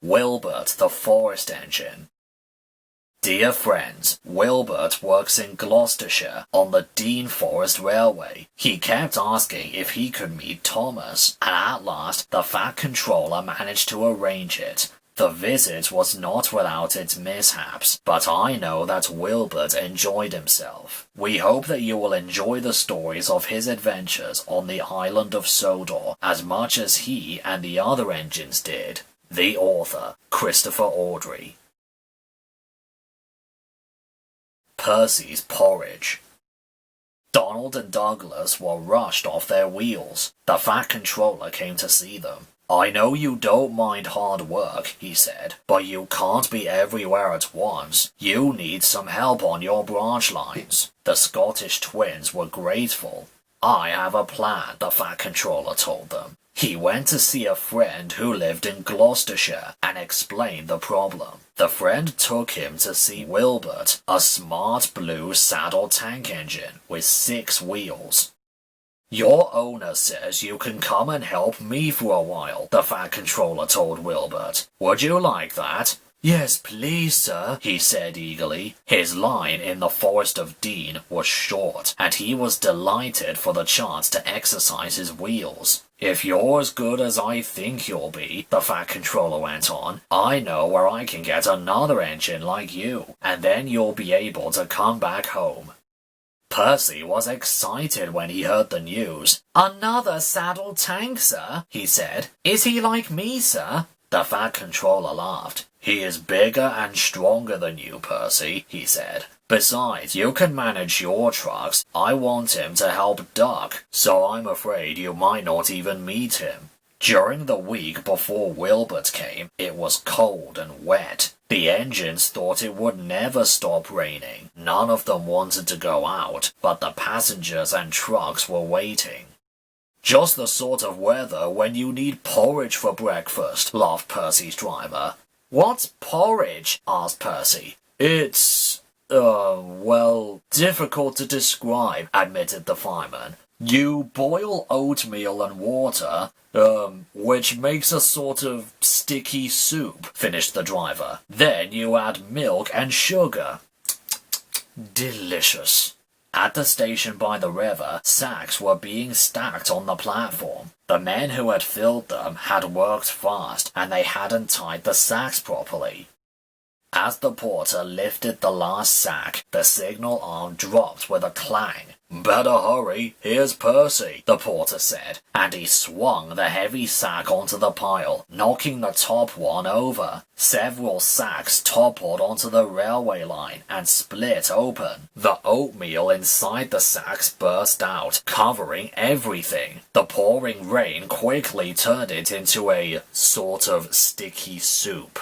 Wilbert the Forest Engine. Dear friends, Wilbert works in Gloucestershire on the Dean Forest Railway. He kept asking if he could meet Thomas, and at last the Fat Controller managed to arrange it. The visit was not without its mishaps, but I know that Wilbert enjoyed himself. We hope that you will enjoy the stories of his adventures on the island of Sodor as much as he and the other engines did. The author, Christopher Audrey. Percy's Porridge. Donald and Douglas were rushed off their wheels. The Fat Controller came to see them. "I know you don't mind hard work," he said, "but you can't be everywhere at once. You need some help on your branch lines." The Scottish twins were grateful. "I have a plan," the Fat Controller told them. He went to see a friend who lived in Gloucestershire and explained the problem. The friend took him to see Wilbert, a smart blue saddle tank engine with 6 wheels. "Your owner says you can come and help me for a while," the Fat Controller told Wilbert. "Would you like that?" "Yes, please, sir," he said eagerly. His line in the Forest of Dean was short, and he was delighted for the chance to exercise his wheels. "If you're as good as I think you'll be," the Fat Controller went on, "I know where I can get another engine like you, and then you'll be able to come back home." Percy was excited when he heard the news. "Another saddle tank, sir?" he said. "Is he like me, sir?" The Fat Controller laughed. "He is bigger and stronger than you, Percy," he said. "Besides, you can manage your trucks. I want him to help Duck, so I'm afraid you might not even meet him." During the week before Wilbert came, it was cold and wet. The engines thought it would never stop raining. None of them wanted to go out, but the passengers and trucks were waiting. "Just the sort of weather when you need porridge for breakfast," laughed Percy's driver. "What's porridge?" asked Percy. "It's, well, difficult to describe," admitted the fireman. "You boil oatmeal and water, which makes a sort of sticky soup," finished the driver. "Then you add milk and sugar. Delicious." At the station by the river, sacks were being stacked on the platform. The men who had filled them had worked fast, and they hadn't tied the sacks properly. As the porter lifted the last sack, the signal arm dropped with a clang. "Better hurry, here's Percy," the porter said, and he swung the heavy sack onto the pile, knocking the top one over. Several sacks toppled onto the railway line and split open. The oatmeal inside the sacks burst out, covering everything. The pouring rain quickly turned it into a sort of sticky soup.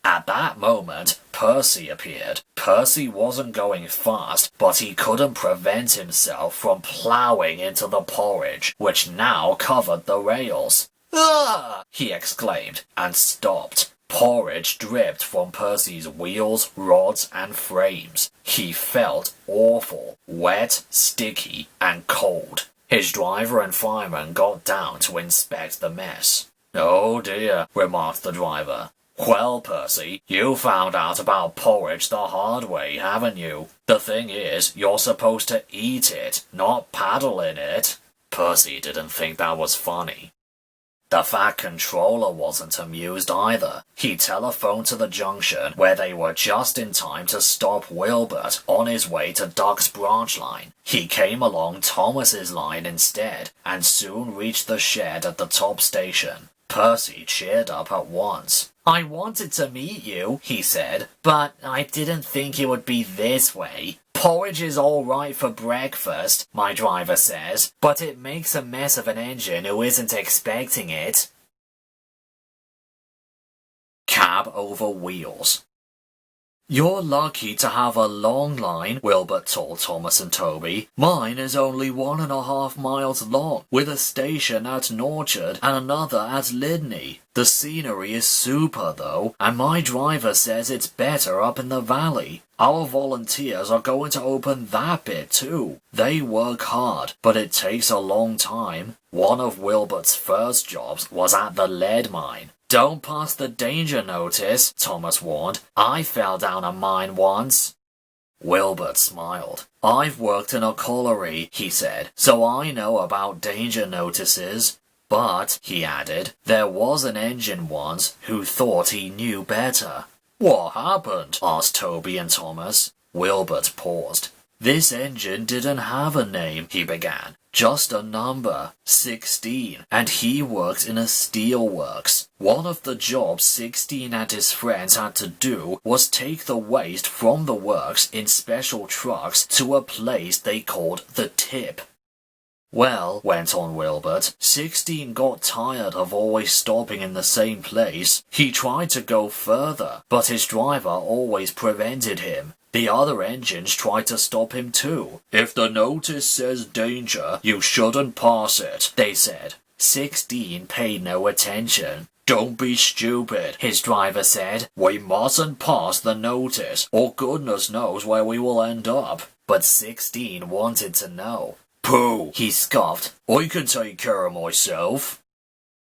At that moment, Percy appeared. Percy wasn't going fast, but he couldn't prevent himself from ploughing into the porridge, which now covered the rails. "Ah!" he exclaimed, and stopped. Porridge dripped from Percy's wheels, rods, and frames. He felt awful, wet, sticky, and cold. His driver and fireman got down to inspect the mess. "Oh dear," remarked the driver. "Well, Percy, you found out about porridge the hard way, haven't you? The thing is, you're supposed to eat it, not paddle in it." Percy didn't think that was funny. The Fat Controller wasn't amused either. He telephoned to the junction, where they were just in time to stop Wilbert on his way to Duck's branch line. He came along Thomas's line instead, and soon reached the shed at the top station. Percy cheered up at once. "I wanted to meet you," he said, "but I didn't think it would be this way. Porridge is all right for breakfast, my driver says, but it makes a mess of an engine who isn't expecting it." Cab over wheels. "You're lucky to have a long line," Wilbert told Thomas and Toby. "Mine is only 1.5 miles long, with a station at Norchard and another at Lydney. The scenery is super, though, and my driver says it's better up in the valley. Our volunteers are going to open that bit too. They work hard, but it takes a long time." One of Wilbert's first jobs was at the lead mine. Don't pass the danger notice, Thomas warned. I fell down a mine once. Wilbert smiled. I've worked in a colliery, he said, so I know about danger notices. But, he added, there was an engine once who thought he knew better. What happened? Asked Toby and Thomas. Wilbert paused. This engine didn't have a name, he began. Just a number, 16, and he worked in a steelworks. One of the jobs 16 and his friends had to do was take the waste from the works in special trucks to a place they called the tip. Well, went on Wilbert, 16 got tired of always stopping in the same place. He tried to go further, but his driver always prevented him. The other engines tried to stop him too. If the notice says danger, you shouldn't pass it, they said. 16 paid no attention. Don't be stupid, his driver said. We mustn't pass the notice, or goodness knows where we will end up. But 16 wanted to know. Pooh, he scoffed. I can take care of myself.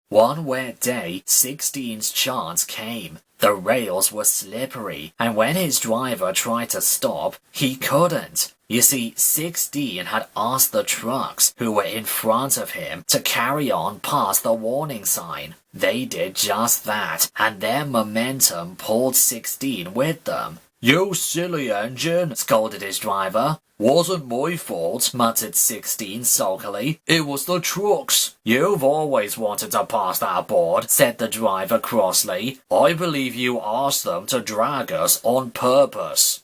One wet day, 16's chance came. The rails were slippery, and when his driver tried to stop, he couldn't. You see, 16 had asked the trucks who were in front of him to carry on past the warning sign. They did just that, and their momentum pulled 16 with them. You silly engine, scolded his driver. Wasn't my fault, muttered 16 sulkily. It was the trucks. You've always wanted to pass that board, said the driver crossly. I believe you asked them to drag us on purpose.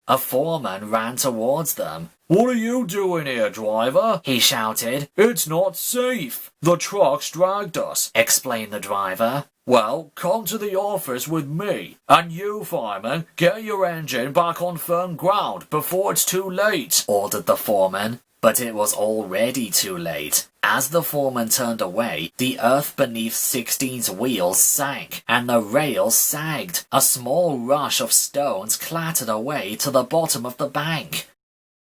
A foreman ran towards them. What are you doing here, driver? He shouted. It's not safe. The trucks dragged us, explained the driver. Well, come to the office with me. And you, fireman, get your engine back on firm ground before it's too late, ordered the foreman. But it was already too late. As the foreman turned away, the earth beneath 16's wheels sank, and the rails sagged. A small rush of stones clattered away to the bottom of the bank.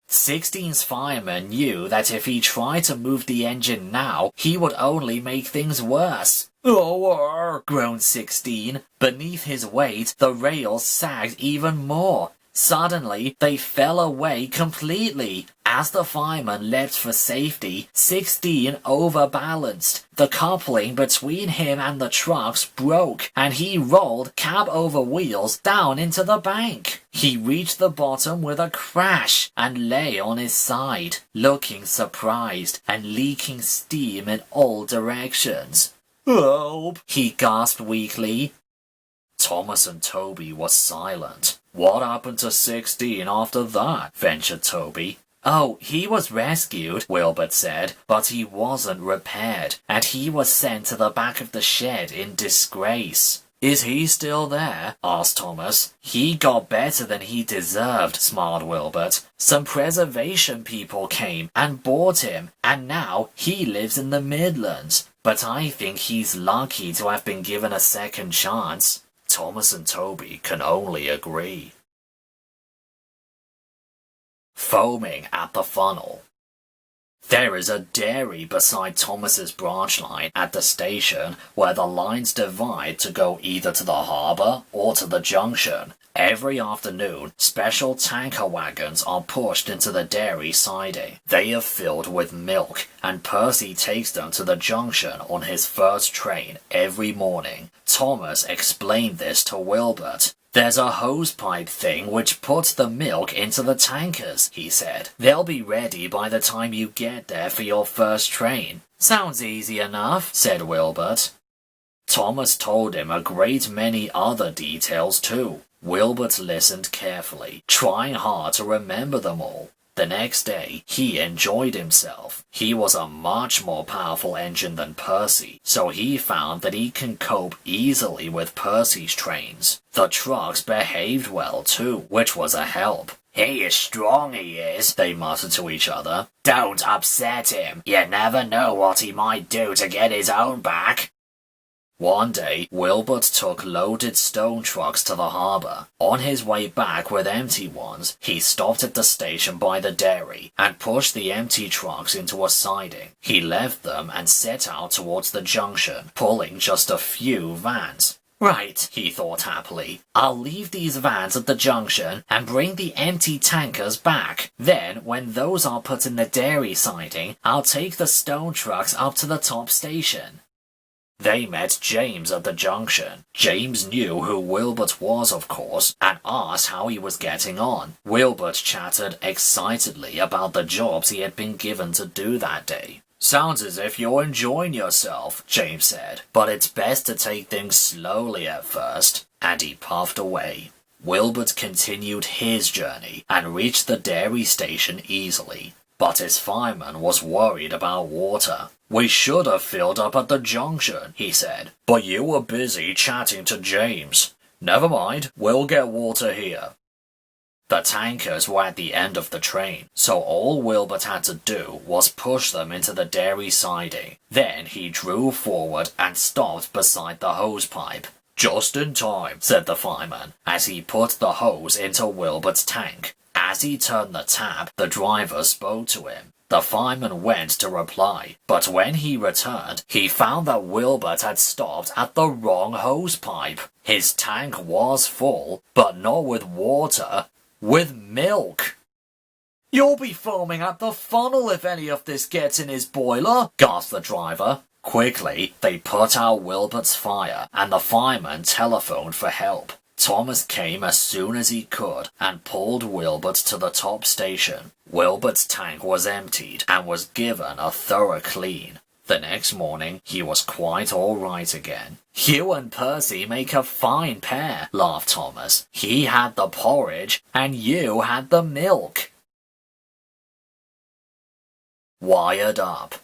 16's fireman knew that if he tried to move the engine now, he would only make things worse. Oh, groaned 16. Beneath his weight, the rails sagged even more. Suddenly, they fell away completely. As the fireman leapt for safety, 16 overbalanced. The coupling between him and the trucks broke, and he rolled cab over wheels down into the bank. He reached the bottom with a crash and lay on his side, looking surprised and leaking steam in all directions. Help! He gasped weakly. Thomas and Toby were silent. What happened to 16 after that? Ventured Toby. Oh, he was rescued, Wilbert said, but he wasn't repaired, and he was sent to the back of the shed in disgrace. Is he still there? Asked Thomas. He got better than he deserved, smiled Wilbert. Some preservation people came and bought him, and now he lives in the Midlands. But I think he's lucky to have been given a second chance. Thomas and Toby can only agree. Foaming at the funnel. There is a dairy beside Thomas's branch line at the station where the lines divide to go either to the harbour or to the junction. Every afternoon, special tanker wagons are pushed into the dairy siding. They are filled with milk, and Percy takes them to the junction on his first train every morning. Thomas explained this to Wilbert. There's a hosepipe thing which puts the milk into the tankers, he said. They'll be ready by the time you get there for your first train. Sounds easy enough, said Wilbert. Thomas told him a great many other details too. Wilbert listened carefully, trying hard to remember them all. The next day, he enjoyed himself. He was a much more powerful engine than Percy, so he found that he can cope easily with Percy's trains. The trucks behaved well too, which was a help. He is strong, he is, they muttered to each other. Don't upset him. You never know what he might do to get his own back. One day, Wilbert took loaded stone trucks to the harbour. On his way back with empty ones, he stopped at the station by the dairy and pushed the empty trucks into a siding. He left them and set out towards the junction, pulling just a few vans. Right, he thought happily. I'll leave these vans at the junction and bring the empty tankers back. Then, when those are put in the dairy siding, I'll take the stone trucks up to the top station. They met James at the junction. James knew who Wilbert was, of course, and asked how he was getting on. Wilbert chattered excitedly about the jobs he had been given to do that day. Sounds as if you're enjoying yourself, James said, but it's best to take things slowly at first. And he puffed away. Wilbert continued his journey and reached the dairy station easily. But his fireman was worried about water. We should have filled up at the junction, he said, but you were busy chatting to James. Never mind, we'll get water here. The tankers were at the end of the train, so all Wilbert had to do was push them into the dairy siding. Then he drew forward and stopped beside the hose pipe. Just in time, said the fireman, as he put the hose into Wilbert's tank. As he turned the tap, the driver spoke to him. The fireman went to reply, but when he returned, he found that Wilbert had stopped at the wrong hose pipe. His tank was full, but not with water, with milk. You'll be foaming at the funnel if any of this gets in his boiler, gasped the driver. Quickly, they put out Wilbert's fire, and the fireman telephoned for help. Thomas came as soon as he could and pulled Wilbert to the top station. Wilbert's tank was emptied and was given a thorough clean. The next morning, he was quite all right again. You and Percy make a fine pair, laughed Thomas. He had the porridge and you had the milk. Wired up.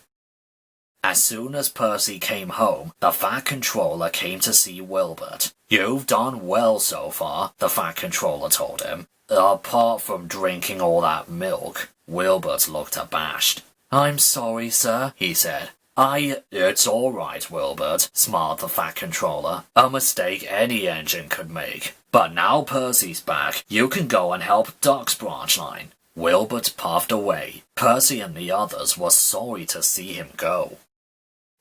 As soon as Percy came home, the Fat Controller came to see Wilbert. You've done well so far, the Fat Controller told him. Apart from drinking all that milk. Wilbert looked abashed. I'm sorry, sir, he said. It's all right, Wilbert, smiled the Fat Controller. A mistake any engine could make. But now Percy's back, you can go and help Duck's branch line. Wilbert puffed away. Percy and the others were sorry to see him go.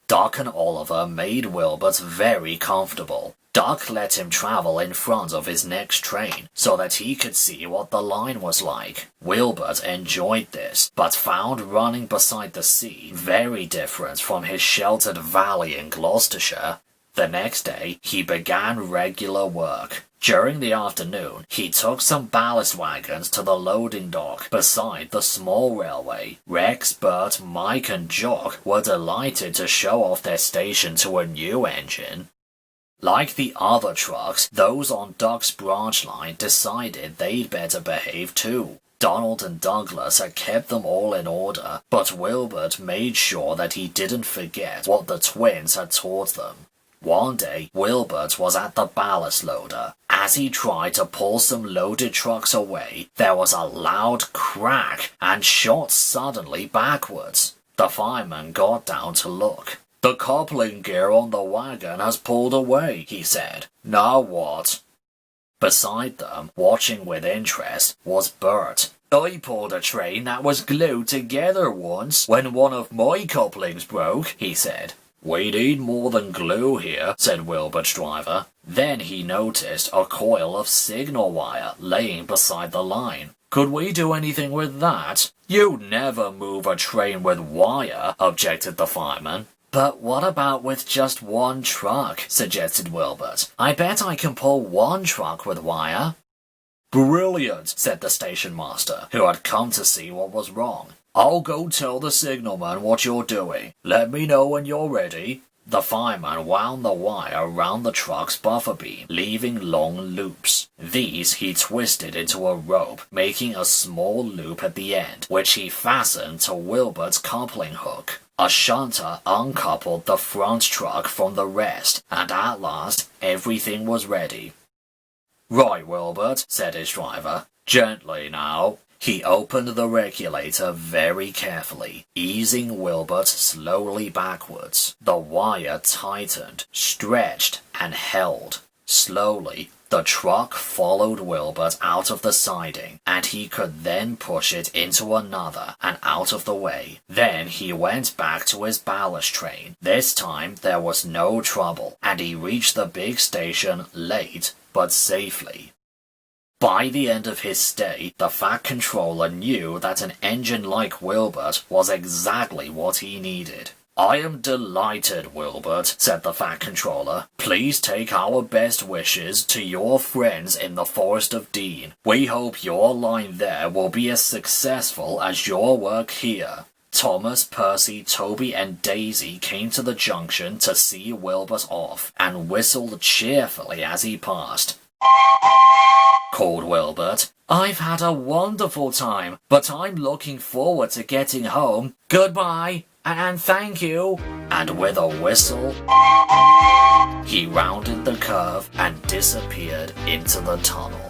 Duck and Oliver made Wilbert very comfortable. Duck let him travel in front of his next train, so that he could see what the line was like. Wilbert enjoyed this, but found running beside the sea very different from his sheltered valley in Gloucestershire. The next day, he began regular work. During the afternoon, he took some ballast wagons to the loading dock beside the small railway. Rex, Bert, Mike and Jock were delighted to show off their station to a new engine. Like the other trucks, those on Duck's branch line decided they'd better behave too. Donald and Douglas had kept them all in order, but Wilbert made sure that he didn't forget what the twins had taught them. One day, Wilbert was at the ballast loader. As he tried to pull some loaded trucks away, there was a loud crack and shot suddenly backwards. The fireman got down to look. The coupling gear on the wagon has pulled away, he said. Now what? Beside them, watching with interest, was Bert. I pulled a train that was glued together once when one of my couplings broke, he said. We need more than glue here, said Wilbert's driver. Then he noticed a coil of signal wire laying beside the line. Could we do anything with that? You'd never move a train with wire, objected the fireman. But what about with just one truck, suggested Wilbert. I bet I can pull one truck with wire. Brilliant, said the station master, who had come to see what was wrong. I'll go tell the signalman what you're doing. Let me know when you're ready. The fireman wound the wire around the truck's buffer beam, leaving long loops. These he twisted into a rope, making a small loop at the end, which he fastened to Wilbert's coupling hook. A shunter uncoupled the front truck from the rest, and at last everything was ready. Right, Wilbert, said his driver. Gently now. He opened the regulator very carefully, easing Wilbert slowly backwards. The wire tightened, stretched, and held. Slowly, the truck followed Wilbert out of the siding, and he could then push it into another and out of the way. Then he went back to his ballast train. This time there was no trouble, and he reached the big station late but safely. By the end of his stay, the Fat Controller knew that an engine like Wilbert was exactly what he needed. "I am delighted, Wilbert," said the Fat Controller. "Please take our best wishes to your friends in the Forest of Dean. We hope your line there will be as successful as your work here." Thomas, Percy, Toby, and Daisy came to the junction to see Wilbert off, and whistled cheerfully as he passed. Called Wilbert. "I've had a wonderful time, but I'm looking forward to getting home. Goodbye, and thank you." And with a whistle, he rounded the curve and disappeared into the tunnel.